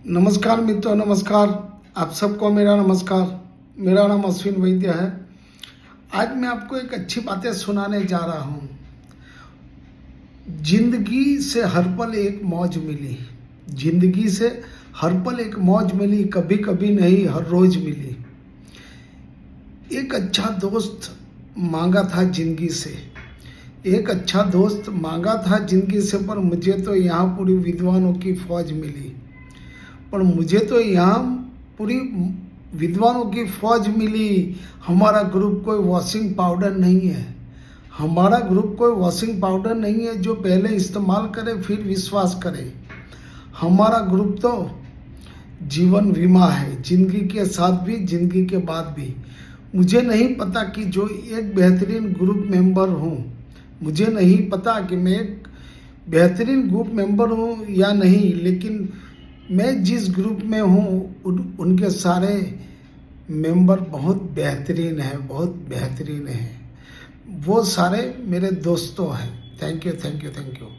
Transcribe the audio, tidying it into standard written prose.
नमस्कार मित्रों, नमस्कार। आप सबको मेरा नमस्कार। मेरा नाम अश्विन वैद्य है। आज मैं आपको एक अच्छी बातें सुनाने जा रहा हूँ। जिंदगी से हर पल एक मौज मिली। जिंदगी से हर पल एक मौज मिली, कभी कभी नहीं हर रोज मिली। एक अच्छा दोस्त मांगा था जिंदगी से। एक अच्छा दोस्त मांगा था जिंदगी से, पर मुझे तो यहाँ पूरी विद्वानों की फौज मिली। पर मुझे तो यहाँ पूरी विद्वानों की फौज मिली। हमारा ग्रुप कोई वॉशिंग पाउडर नहीं है। हमारा ग्रुप कोई वॉशिंग पाउडर नहीं है जो पहले इस्तेमाल करे फिर विश्वास करे। हमारा ग्रुप तो जीवन बीमा है, जिंदगी के साथ भी जिंदगी के बाद भी। मुझे नहीं पता कि जो एक बेहतरीन ग्रुप मेंबर हूँ, मुझे नहीं पता कि मैं एक बेहतरीन ग्रुप मेंबर हूँ या नहीं, लेकिन मैं जिस ग्रुप में हूँ उनके सारे मेंबर बहुत बेहतरीन हैं, बहुत बेहतरीन हैं। वो सारे मेरे दोस्तों हैं। Thank you, thank you, thank you.